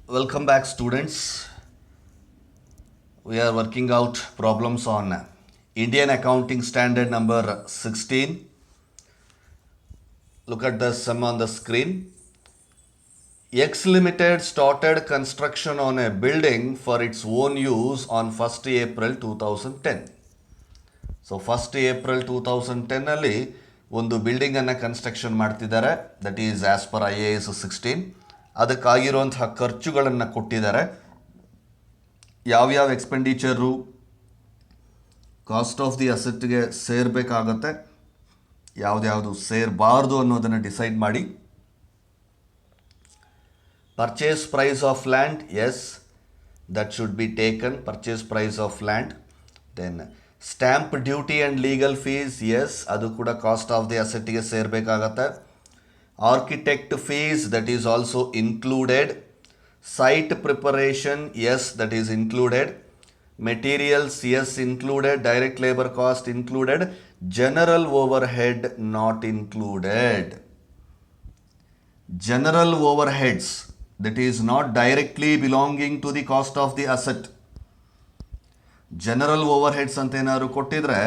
Welcome back, students. We are working out problems on Indian Accounting Standard number 16. Look at the sum on the screen. X Limited started construction on a building for its own use on 1st April 2010. So 1st April 2010 ಅಲ್ಲಿ ಒಂದು ಬಿಲ್ಡಿಂಗನ್ನು construction ಮಾಡ್ತಿದ್ದಾರೆ. That is as per IAS 16. ಅದಕ್ಕಾಗಿರುವಂತಹ ಖರ್ಚುಗಳನ್ನು ಕೊಟ್ಟಿದ್ದಾರೆ. ಯಾವ್ಯಾವ expenditure cost of the ಅಸೆಟ್ಗೆ ಸೇರಬೇಕಾಗತ್ತೆ, ಯಾವುದ್ಯಾವುದು ಸೇರಬಾರ್ದು ಅನ್ನೋದನ್ನು ಡಿಸೈಡ್ ಮಾಡಿ. Purchase price of land, yes, that should be taken. Purchase price of land. Then stamp duty and legal fees, yes, ಅದು ಕೂಡ ಕಾಸ್ಟ್ ಆಫ್ ದಿ ಅಸೆಟ್ಗೆ ಸೇರಬೇಕಾಗತ್ತೆ. Architect fees, that is also included. Site preparation, S, that is included. Materials, yes, included. Direct labour cost included. General overhead not included. General overheads, that is not directly belonging to the cost of the asset. General overheads ಅಂತ ಏನಾದ್ರು ಕೊಟ್ಟಿದ್ರೆ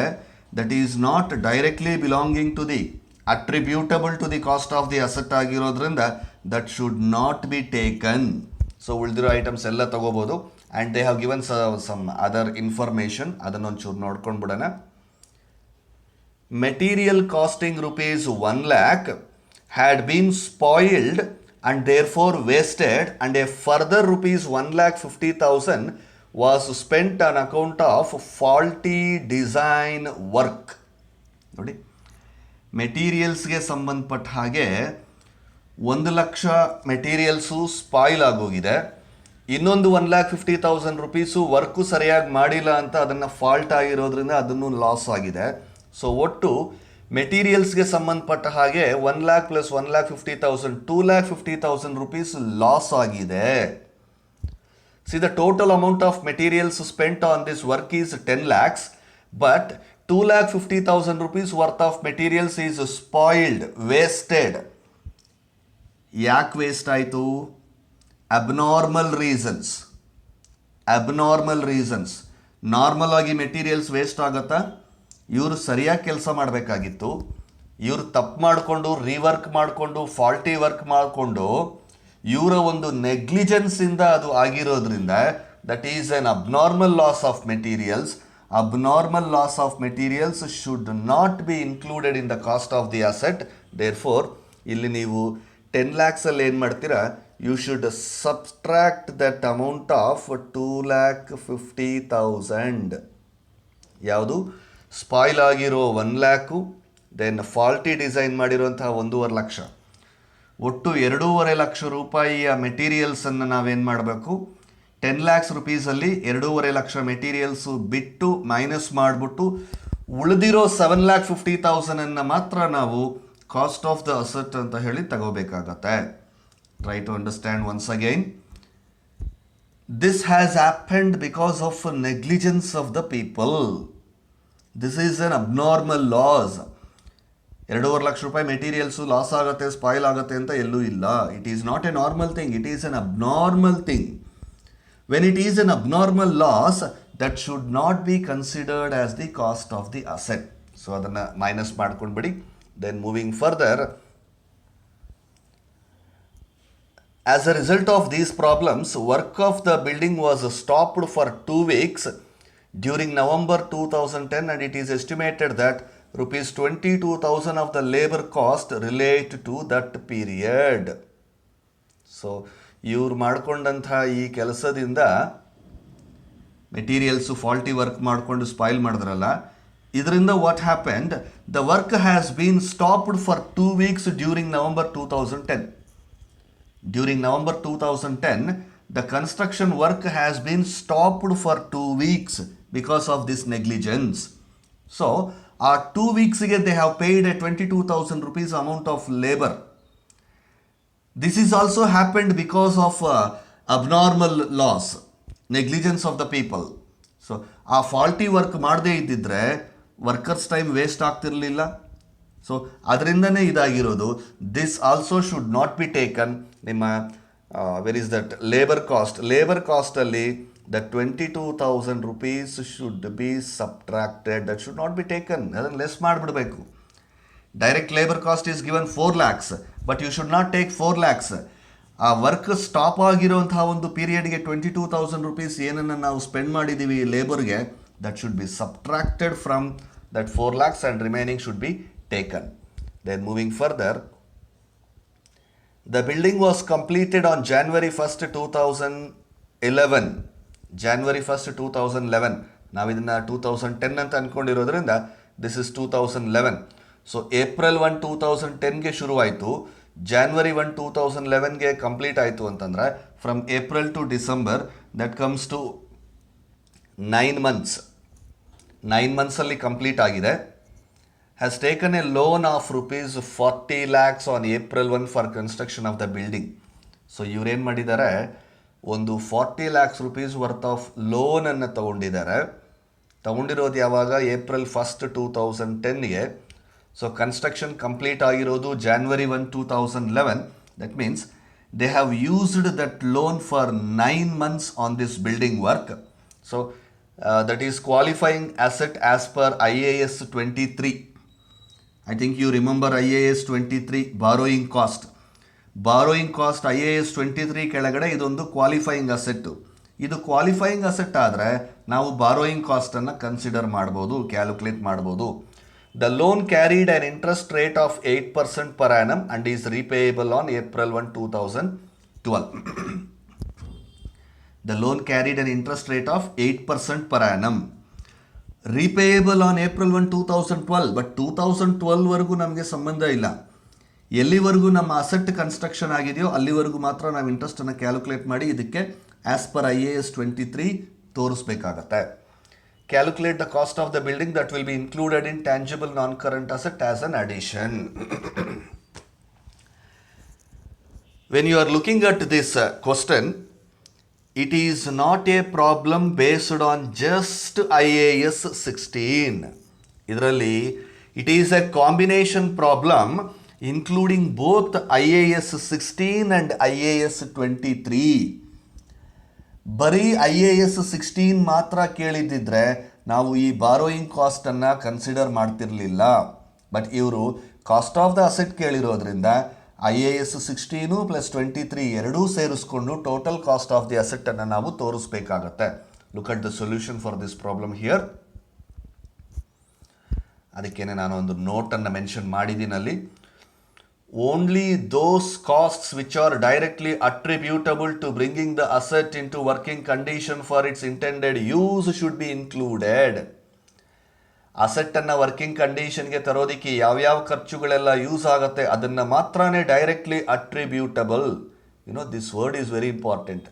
that is not directly belonging to the attributable to the cost of the asset ಆಗಿರೋದ್ರಿಂದ that should not be taken. So ಉಳಿದಿರೋ items ಎಲ್ಲ ತಗೋಬೋದು. And they have given some other information, ಅದನ್ನೊಂಚೂರು ನೋಡ್ಕೊಂಡು ಬಿಡೋಣ. Material costing rupees 1 lakh had been spoiled and therefore wasted, and a further rupees 1,50,000 was spent on account of faulty design work. ನೋಡಿ, ಮೆಟೀರಿಯಲ್ಸ್ಗೆ ಸಂಬಂಧಪಟ್ಟ ಹಾಗೆ 1,00,000 materials spoil ಆಗೋಗಿದೆ. ಇನ್ನೊಂದು 1,50,000 rupees work ಸರಿಯಾಗಿ ಮಾಡಿಲ್ಲ ಅಂತ ಅದನ್ನು ಫಾಲ್ಟ್ ಆಗಿರೋದ್ರಿಂದ ಅದನ್ನು ಲಾಸ್ ಆಗಿದೆ. ಸೊ ಒಟ್ಟು ಮೆಟೀರಿಯಲ್ಸ್ಗೆ ಸಂಬಂಧಪಟ್ಟ ಹಾಗೆ 1 lakh plus 1,50,000 2,50,000 rupees ಲಾಸ್ ಆಗಿದೆ. C the total amount of materials spent on this work is 10 lakhs, but 2,50,000 rupees worth of materials is spoiled, wasted. ಯಾಕೆ ವೇಸ್ಟ್ ಆಯಿತು? Abnormal reasons. ನಾರ್ಮಲ್ ಆಗಿ ಮೆಟೀರಿಯಲ್ಸ್ ವೇಸ್ಟ್ ಆಗುತ್ತಾ? ಇವರು ಸರಿಯಾಗಿ ಕೆಲಸ ಮಾಡಬೇಕಾಗಿತ್ತು. ಇವರು ತಪ್ಪು ಮಾಡಿಕೊಂಡು ರೀವರ್ಕ್ ಮಾಡಿಕೊಂಡು ಫಾಲ್ಟಿ ವರ್ಕ್ ಮಾಡಿಕೊಂಡು ಇವರ ಒಂದು ನೆಗ್ಲಿಜೆನ್ಸಿಂದ ಅದು ಆಗಿರೋದ್ರಿಂದ that is an abnormal loss of materials. Abnormal loss of materials should not be included in the cost of the asset. Therefore ಇಲ್ಲಿ ನೀವು 10 lakhs ಅಲ್ಲಿ ಏನು ಮಾಡ್ತೀರಾ? You should subtract that amount of 2,50,000. ಯಾವುದು? ಸ್ಪಾಯ್ಲ್ ಆಗಿರೋ 1 lakh, then faulty design ಮಾಡಿರೋಂತಹ 1.5 ಲಕ್ಷ, ಒಟ್ಟು 2.5 ಲಕ್ಷ ರೂಪಾಯಿಯ ಮೆಟೀರಿಯಲ್ಸನ್ನು ನಾವೇನು ಮಾಡಬೇಕು? 10 lakhs rupeesಲ್ಲಿ 2.5 ಲಕ್ಷ ಮೆಟೀರಿಯಲ್ಸು ಬಿಟ್ಟು ಮೈನಸ್ ಮಾಡಿಬಿಟ್ಟು ಉಳಿದಿರೋ 7,50,000 ಮಾತ್ರ ನಾವು ಕಾಸ್ಟ್ ಆಫ್ ದ ಅಸೆಟ್ ಅಂತ ಹೇಳಿ ತಗೋಬೇಕಾಗತ್ತೆ. Try to understand once again. This has happened because of negligence of the people. This is an abnormal loss. 2.5 lakh ರೂಪಾಯಿ ಮೆಟೀರಿಯಲ್ಸು ಲಾಸ್ ಆಗುತ್ತೆ, ಸ್ಪಾಯ್ಲ್ ಆಗುತ್ತೆ ಅಂತ ಎಲ್ಲೂ ಇಲ್ಲ. It is not a normal thing, it is an abnormal thing. When it is an abnormal loss, that should not be considered as the cost of the asset. So ಅದನ್ನು minus ಮಾಡ್ಕೊಂಡ್ಬಿಡಿ. Then moving further, as a result of these problems, work of the building was stopped for 2 weeks during November 2010, and it is estimated that rupees 22,000 of the labor cost relate to that period. So ಇವ್ರು ಮಾಡ್ಕೊಂಡಂಥ ಈ ಕೆಲಸದಿಂದ materials faulty work ಮಾಡಿಕೊಂಡು spoil ಮಾಡಿದ್ರಲ್ಲ, ಇದರಿಂದ what happened? The work has been stopped for 2 weeks during November 2010. During November 2010, the construction work has been stopped for 2 weeks because of this negligence. So, 2 weeks they have paid a 22,000 rupees amount of labor. This is also happened because of abnormal loss, negligence of the people. So, ಆ faulty work ಮಾಡದೇ ಇದ್ದಿದ್ರೆ workers time waste ಆಗ್ತಿರಲಿಲ್ಲ. So ಅದರಿಂದನೇ ಇದಾಗಿರೋದು. This also should not be taken. ನಿಮ್ಮ where is that labour ಕಾಸ್ಟಲ್ಲಿ the 22,000 rupees should be subtracted. That should not be taken. ಅದನ್ನು less ಮಾಡಿಬಿಡಬೇಕು. Direct labour cost is given 4 lakhs, but you should not take 4 lakhs. ಆ work stop ಆಗಿರುವಂತಹ ಒಂದು ಪೀರಿಯಡ್ಗೆ 22,000 rupees ಏನನ್ನು ನಾವು ಸ್ಪೆಂಡ್ ಮಾಡಿದ್ದೀವಿ ಲೇಬರ್ಗೆ, that should be subtracted from that 4 lakhs and remaining should be taken. Then moving further, the building was completed on January 1st, 2011. January 1st, 2011. ನಾವು ಇದನ್ನು 2010 ಅಂತ ಅಂದ್ಕೊಂಡಿರೋದ್ರಿಂದ ದಿಸ್ ಇಸ್ 2011. ಸೊ ಏಪ್ರಿಲ್ 1, 2010ಗೆ ಶುರುವಾಯಿತು, January 1, 2011ಗೆ ಕಂಪ್ಲೀಟ್ ಆಯಿತು ಅಂತಂದರೆ from April to December that comes to 9 months. 9 monthsಲ್ಲಿ ಕಂಪ್ಲೀಟ್ ಆಗಿದೆ. has taken a loan of rupees 40 lakhs on April 1 for construction of the building. So ಇವ್ರೇನು ಮಾಡಿದ್ದಾರೆ, ಒಂದು 40 lakhs rupees ವರ್ತ್ ಆಫ್ ಲೋನನ್ನು ತಗೊಂಡಿರೋದು ಯಾವಾಗ, ಏಪ್ರಿಲ್ 1st, 2010ಗೆ. ಸೊ ಕನ್ಸ್ಟ್ರಕ್ಷನ್ ಕಂಪ್ಲೀಟ್ ಆಗಿರೋದು January 1, 2011. That means they have used that loan for 9 months on this building work. So that is qualifying asset as per IAS 23. I think you remember IAS 23 borrowing cost. Borrowing cost IAS 23 ಕೆಳಗಡೆ ಇದೊಂದು qualifying asset. ಇದು qualifying asset ಆದರೆ ನಾವು borrowing ಕಾಸ್ಟನ್ನು consider ಮಾಡ್ಬೋದು, calculate ಮಾಡ್ಬೋದು. The loan carried on interest rate of 8% per annum and is repayable on April 1, 2012. The loan carried an interest rate of 8% per annum. Repayable on April 1, 2012. But 2012ವರೆಗೂ ನಮಗೆ ಸಂಬಂಧ ಇಲ್ಲ. ಎಲ್ಲಿವರೆಗೂ ನಮ್ಮ ಅಸೆಟ್ ಕನ್ಸ್ಟ್ರಕ್ಷನ್ ಆಗಿದೆಯೋ ಅಲ್ಲಿವರೆಗೂ ಮಾತ್ರ ನಾವು ಇಂಟ್ರೆಸ್ಟನ್ನು ಕ್ಯಾಲ್ಕುಲೇಟ್ ಮಾಡಿ ಇದಕ್ಕೆ ಆಸ್ ಪರ್ IAS 23 ತೋರಿಸ್ಬೇಕಾಗತ್ತೆ. Calculate the cost of the building that will be included in tangible non current asset as an addition. When you are looking at this question, it is not a problem based on just IAS 16. ಇದರಲ್ಲಿ it is a combination problem including both IAS 16 and IAS 23. ಬರೀ IAS 16 ಮಾತ್ರ ಕೇಳಿದ್ದಿದ್ರೆ ನಾವು ಈ borrowing ಕಾಸ್ಟನ್ನು consider ಮಾಡ್ತಿರಲಿಲ್ಲ. But ಇವರು cost of the asset ಕೇಳಿರೋದ್ರಿಂದ IAS 16 ಪ್ಲಸ್ 23 ಎರಡೂ ಸೇರಿಸ್ಕೊಂಡು ಟೋಟಲ್ ಕಾಸ್ಟ್ ಆಫ್ ದಿ ಅಸೆಟ್ಟನ್ನು ನಾವು ತೋರಿಸ್ಬೇಕಾಗತ್ತೆ. Look at the solution for this problem here. ಅದಕ್ಕೇನೆ ನಾನು ಒಂದು ನೋಟನ್ನು ಮೆನ್ಷನ್ ಮಾಡಿದ್ದೀನಲ್ಲಿ. Only those costs which are directly attributable to bringing the asset in to working condition for its intended use should be included. ಅಸೆಟ್ಟನ್ನು working ಕಂಡೀಷನ್ಗೆ ತರೋದಕ್ಕೆ ಯಾವ್ಯಾವ ಖರ್ಚುಗಳೆಲ್ಲ use ಆಗುತ್ತೆ ಅದನ್ನು ಮಾತ್ರನೇ directly attributable. This word is very important.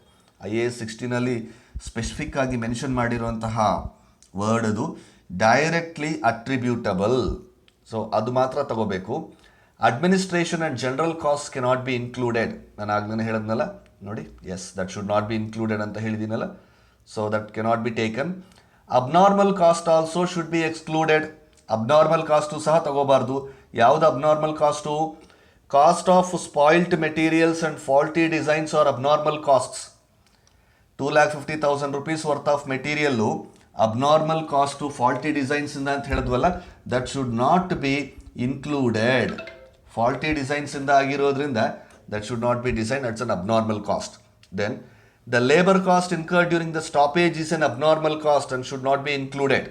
IAS 16 specific ಆಗಿ mention ಮಾಡಿರುವಂತಹ word ಅದು ಡೈರೆಕ್ಟ್ಲಿ ಅಟ್ರಿಬ್ಯೂಟಬಲ್. ಸೊ ಅದು ಮಾತ್ರ ತಗೋಬೇಕು. Administration and general cost cannot be included. ನಾನು ಆಗ್ಲೇ ಹೇಳಿದ್ನಲ್ಲ ನೋಡಿ, yes that should not be included ಅಂತ ಹೇಳಿದ್ದೀನಲ್ಲ. So that cannot be taken. Abnormal cost also should be excluded. Abnormal cost ಸಹ ತಗೋಬಾರ್ದು. ಯಾವುದು abnormal cost? Cost of spoiled materials and faulty designs R abnormal costs. 2,50,000 rupees worth of material abnormal cost faulty ಡಿಸೈನ್ಸಿಂದ ಅಂತ ಹೇಳಿದ್ವಲ್ಲ, that should not be included. Faulty ಡಿಸೈನ್ಸಿಂದ ಆಗಿರೋದ್ರಿಂದ that should not be design, it's an abnormal cost. Then the labor cost incurred during the stoppage is an abnormal cost and should not be included.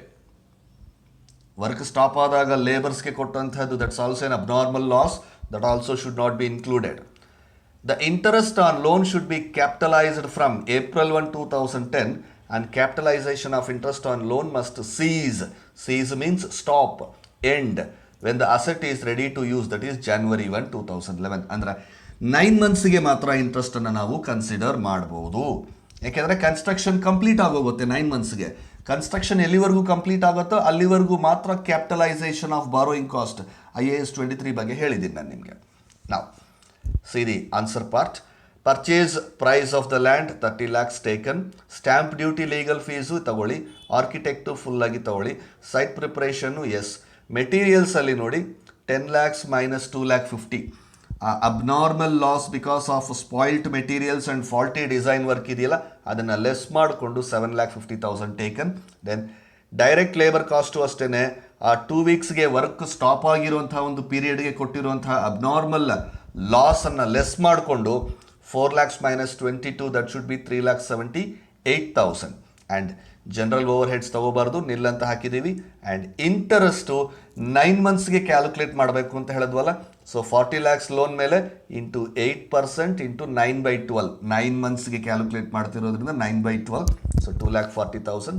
Work stop ಆದಾಗ ಲೇಬರ್ಸ್ಗೆ ಕೊಟ್ಟಂಥದ್ದು, that's also an abnormal loss, that also should not be included. The interest on loan should be capitalized from April 1, 2010 and capitalization of interest on loan must cease. Cease means stop, end, when the asset is ready to use, that is January 1, 2011. ಅಂದರೆ 9 monthsಗೆ ಮಾತ್ರ ಇಂಟ್ರೆಸ್ಟನ್ನು ನಾವು consider ಮಾಡ್ಬೋದು. ಯಾಕೆಂದರೆ construction complete ಆಗೋಗುತ್ತೆ 9 monthsಗೆ. Construction ಎಲ್ಲಿವರೆಗೂ complete ಆಗುತ್ತೋ ಅಲ್ಲಿವರೆಗೂ ಮಾತ್ರ capitalisation of borrowing cost IAS 23 ಬಗ್ಗೆ ಹೇಳಿದ್ದೀನಿ ನಾನು ನಿಮಗೆ. ನಾವು see the answer part. Purchase price of the land 30 lakhs taken. Stamp duty legal fees ತಗೊಳ್ಳಿ. ಆರ್ಕಿಟೆಕ್ಟು ಫುಲ್ಲಾಗಿ ತಗೊಳ್ಳಿ. Site ಪ್ರಿಪ್ರೇಷನ್ನು S. ಮೆಟೀರಿಯಲ್ಸಲ್ಲಿ ನೋಡಿ 10 lakhs minus 2,50,000. Abnormal loss because of spoiled materials and faulty design work ಇದೆಯಲ್ಲ ಅದನ್ನು ಲೆಸ್ ಮಾಡಿಕೊಂಡು 7,50,000 taken. Then direct labour cost ಅಷ್ಟೇ, ಆ 2 ವೀಕ್ಸ್ಗೆ work stop ಆಗಿರುವಂಥ ಒಂದು ಪೀರಿಯಡ್ಗೆ ಕೊಟ್ಟಿರುವಂಥ ಅಬ್ನಾರ್ಮಲ್ ಲಾಸನ್ನು ಲೆಸ್ ಮಾಡಿಕೊಂಡು 4 lakhs minus 22, that should be 3,78,000. And general overheads ತೊಗೋಬಾರ್ದು, ನಿಲ್ ಅಂತ ಹಾಕಿದ್ದೀವಿ. ಆ್ಯಂಡ್ ಇಂಟರೆಸ್ಟು 9 ಮಂತ್ಸ್ಗೆ ಕ್ಯಾಲ್ಕುಲೇಟ್ ಮಾಡಬೇಕು ಅಂತ ಹೇಳಿದ್ವಲ್ಲ. ಸೊ 40 lakhs ಲೋನ್ ಮೇಲೆ ಇಂಟು 8% ಇಂಟು 9/12, 9 ಮಂತ್ಸ್ಗೆ ಕ್ಯಾಲ್ಕುಲೇಟ್ ಮಾಡ್ತಿರೋದ್ರಿಂದ 9/12, so 2,40,000.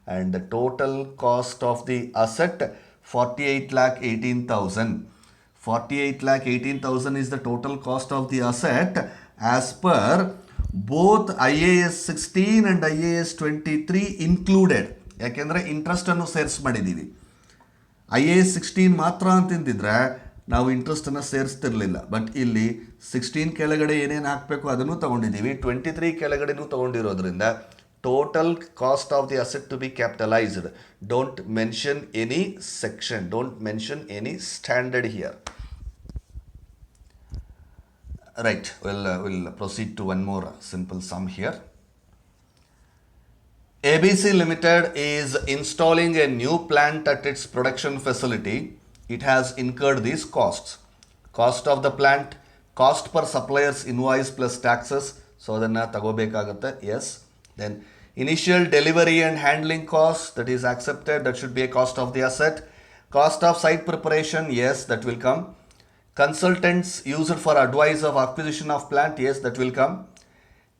And the total cost of the asset 48,18,000. 48,18,000 is the total cost of the asset as per both IAS 16 and IAS 23 included. ಯಾಕೆಂದರೆ ಇಂಟ್ರೆಸ್ಟನ್ನು ಸೇರಿಸಿ ಮಾಡಿದ್ದೀವಿ. IAS 16 ಮಾತ್ರ ಅಂತಿದ್ದರೆ ನಾವು ಇಂಟ್ರೆಸ್ಟನ್ನು ಸೇರಿಸ್ತಿರ್ಲಿಲ್ಲ. ಬಟ್ ಇಲ್ಲಿ 16 ಕೆಳಗಡೆ ಏನೇನು ಹಾಕಬೇಕು ಅದನ್ನು ತೊಗೊಂಡಿದ್ದೀವಿ, 23 ಕೆಳಗಡೆನೂ ತೊಗೊಂಡಿರೋದ್ರಿಂದ total cost of the asset to be capitalised. Don't mention any section, don't mention any standard here. Right, we'll proceed to one more simple sum here. ABC Limited is installing a new plant at its production facility. It has incurred these costs. Cost of the plant, cost per supplier's invoice plus taxes. So adanna tagobekagutte, yes. Then initial delivery and handling cost, that is accepted, that should be a cost of the asset. Cost of site preparation, yes, that will come. Consultants used for advice of acquisition of plant, yes, that will come.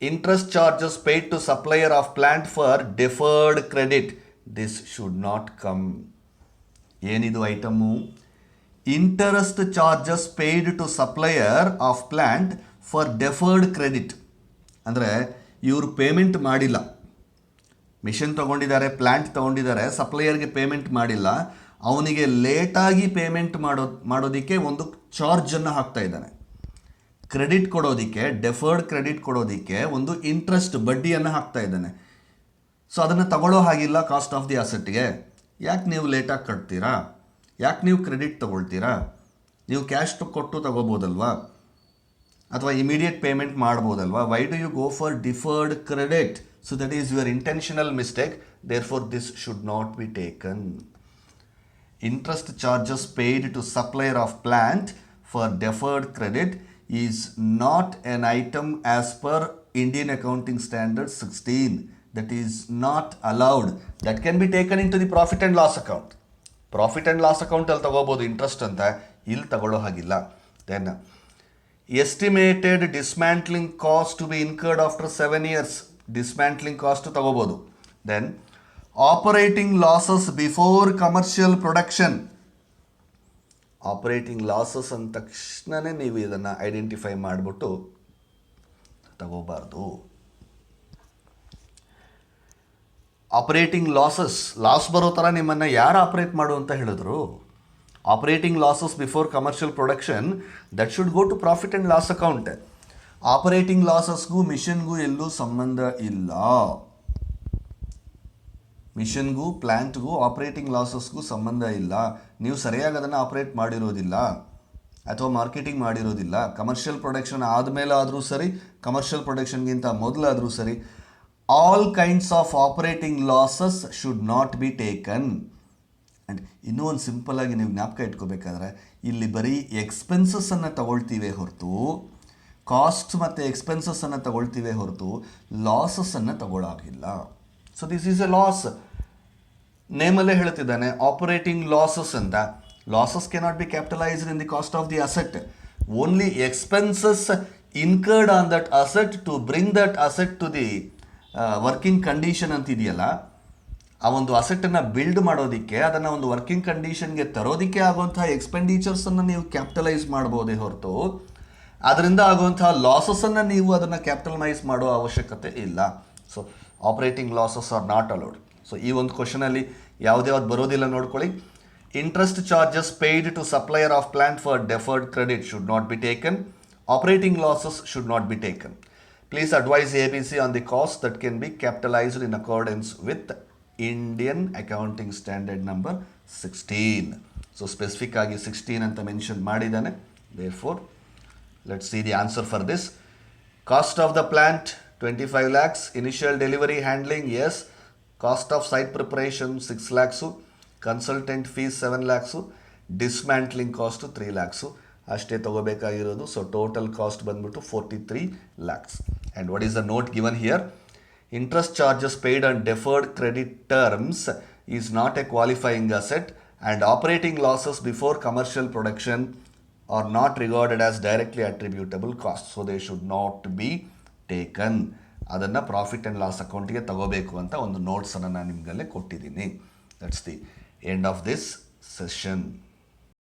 Interest charges paid to supplier of plant for deferred credit, this should not come. ಏನಿದು item? Interest charges paid to supplier of plant for deferred credit. ಅಂದರೆ ಇವರು payment ಮಾಡಿಲ್ಲ, machine ತೊಗೊಂಡಿದ್ದಾರೆ, plant ತೊಗೊಂಡಿದ್ದಾರೆ, ಸಪ್ಲೈಯರ್ಗೆ payment ಮಾಡಿಲ್ಲ, ಅವನಿಗೆ ಲೇಟಾಗಿ ಪೇಮೆಂಟ್ ಮಾಡೋದಕ್ಕೆ ಒಂದು ಚಾರ್ಜನ್ನು ಹಾಕ್ತಾ ಇದ್ದಾನೆ. ಕ್ರೆಡಿಟ್ ಕೊಡೋದಕ್ಕೆ, ಡೆಫರ್ಡ್ ಕ್ರೆಡಿಟ್ ಕೊಡೋದಕ್ಕೆ ಒಂದು ಇಂಟ್ರೆಸ್ಟ್ ಬಡ್ಡಿಯನ್ನು ಹಾಕ್ತಾ ಇದ್ದಾನೆ. ಸೊ ಅದನ್ನು ತಗೊಳ್ಳೋ ಹಾಗಿಲ್ಲ ಕಾಸ್ಟ್ ಆಫ್ ದಿ ಅಸೆಟ್ಗೆ. ಯಾಕೆ ನೀವು ಲೇಟಾಗಿ ಕಟ್ತೀರಾ? ಯಾಕೆ ನೀವು ಕ್ರೆಡಿಟ್ ತೊಗೊಳ್ತೀರಾ? ನೀವು ಕ್ಯಾಶ್ ಕೊಟ್ಟು ತಗೋಬೋದಲ್ವಾ, ಅಥವಾ ಇಮಿಡಿಯೇಟ್ ಪೇಮೆಂಟ್ ಮಾಡ್ಬೋದಲ್ವಾ? Why do you go for deferred credit? So that is your intentional mistake, therefore this should not be taken. Interest charges paid to supplier of plant for deferred credit is not an item as per Indian Accounting Standard 16. That is not allowed. That can be taken into the profit and loss account. Profit and loss account ಅಲ್ಲಿ ತಗೋಬೋದು interest ಅಂತ, ಇಲ್ಲಿ ತಗೊಳ್ಳೋ ಹಾಗಿಲ್ಲ. Then estimated dismantling cost to be incurred after 7 years. Dismantling cost ತಗೋಬೋದು. Then operating losses before commercial production. Operating losses ಅಂದ ತಕ್ಷಣವೇ ನೀವು ಇದನ್ನು ಐಡೆಂಟಿಫೈ ಮಾಡಿಬಿಟ್ಟು ತಗೋಬಾರ್ದು. ಆಪರೇಟಿಂಗ್ ಲಾಸ್ ಬರೋ ಥರ ನಿಮ್ಮನ್ನು ಯಾರು ಆಪರೇಟ್ ಮಾಡು ಅಂತ ಹೇಳಿದ್ರು? Operating losses before commercial production, that should go to profit and loss account. Operating ಲಾಸಸ್ಗೂ ಮಿಷನ್ಗೂ ಎಲ್ಲೂ ಸಂಬಂಧ ಇಲ್ಲ. ಮಿಷನ್ಗೂ ಪ್ಲ್ಯಾಂಟ್ಗೂ ಆಪರೇಟಿಂಗ್ ಲಾಸಸ್ಗೂ ಸಂಬಂಧ ಇಲ್ಲ. ನೀವು ಸರಿಯಾಗಿ ಅದನ್ನು ಆಪರೇಟ್ ಮಾಡಿರೋದಿಲ್ಲ ಅಥವಾ ಮಾರ್ಕೆಟಿಂಗ್ ಮಾಡಿರೋದಿಲ್ಲ. ಕಮರ್ಷಿಯಲ್ ಪ್ರೊಡಕ್ಷನ್ ಆದಮೇಲೆ ಆದರೂ ಸರಿ, ಕಮರ್ಷಿಯಲ್ ಪ್ರೊಡಕ್ಷನ್ಗಿಂತ ಮೊದಲಾದರೂ ಸರಿ, all kinds of operating losses should not be taken. And ಇನ್ನೂ ಒಂದು ಸಿಂಪಲ್ಲಾಗಿ ನೀವು ಜ್ಞಾಪಕ ಇಟ್ಕೋಬೇಕಾದ್ರೆ, ಇಲ್ಲಿ ಬರೀ ಎಕ್ಸ್ಪೆನ್ಸಸ್ಸನ್ನು ತಗೊಳ್ತೀವೇ ಹೊರತು, ಕಾಸ್ಟ್ ಮತ್ತು ಎಕ್ಸ್ಪೆನ್ಸಸ್ಸನ್ನು ತಗೊಳ್ತೀವೇ ಹೊರತು ಲಾಸಸ್ಸನ್ನು ತಗೊಳ್ಳಾಗಿಲ್ಲ. So this is a loss. ನೇಮಲ್ಲೇ ಹೇಳ್ತಿದ್ದಾನೆ ಆಪರೇಟಿಂಗ್ ಲಾಸಸ್ ಅಂತ. Losses cannot be capitalised in the cost of the asset. Only expenses incurred on that asset to bring that asset to the working condition ಅಂತಿದೆಯಲ್ಲ, ಆ ಒಂದು ಅಸೆಟನ್ನು build ಮಾಡೋದಕ್ಕೆ, ಅದನ್ನು ಒಂದು working ಕಂಡೀಷನ್ಗೆ ತರೋದಕ್ಕೆ ಆಗುವಂಥ ಎಕ್ಸ್ಪೆಂಡಿಚರ್ಸನ್ನು ನೀವು ಕ್ಯಾಪಿಟಲೈಸ್ ಮಾಡ್ಬೋದೇ ಹೊರತು ಅದರಿಂದ ಆಗುವಂಥ ಲಾಸಸ್ಸನ್ನು ನೀವು ಅದನ್ನು ಕ್ಯಾಪಿಟಲೈಸ್ ಮಾಡೋ ಅವಶ್ಯಕತೆ ಇಲ್ಲ. So operating losses are not allowed. So ಈ ಒಂದು ಕ್ವಶನಲ್ಲಿ ಯಾವ್ದು ಬರೋದಿಲ್ಲ ನೋಡ್ಕೊಳ್ಳಿ. Interest charges paid to supplier of plant for deferred credit should not be taken. Operating losses should not be taken. Please advise ABC on the cost that can be capitalised in accordance with Indian accounting standard number 16. So specific ಆಗಿ 16 ಅಂತ mention ಮಾಡಿದ್ದಾನೆ. Therefore Let's see the answer for this. Cost of the plant 25 lakhs, initial delivery handling, yes. Cost of site preparation 6 lakhs, consultant fees 7 lakhs, dismantling cost 3 lakhs. ಅಷ್ಟೇ ತಗೋಬೇಕಾಗಿರೋದು. So total cost ಬಂದ್ಬಿಟ್ಟು 43 lakhs. And what is the note given here? Interest charges paid on deferred credit terms is not a qualifying asset, and operating losses before commercial production are not regarded as directly attributable costs. So they should not be taken. ಅದನ್ನು profit and loss ಅಕೌಂಟಿಗೆ ತಗೋಬೇಕು ಅಂತ ಒಂದು ನೋಟ್ಸನ್ನು ನಾನು ನಿಮಗಲ್ಲೇ ಕೊಟ್ಟಿದ್ದೀನಿ. That's the end of this session.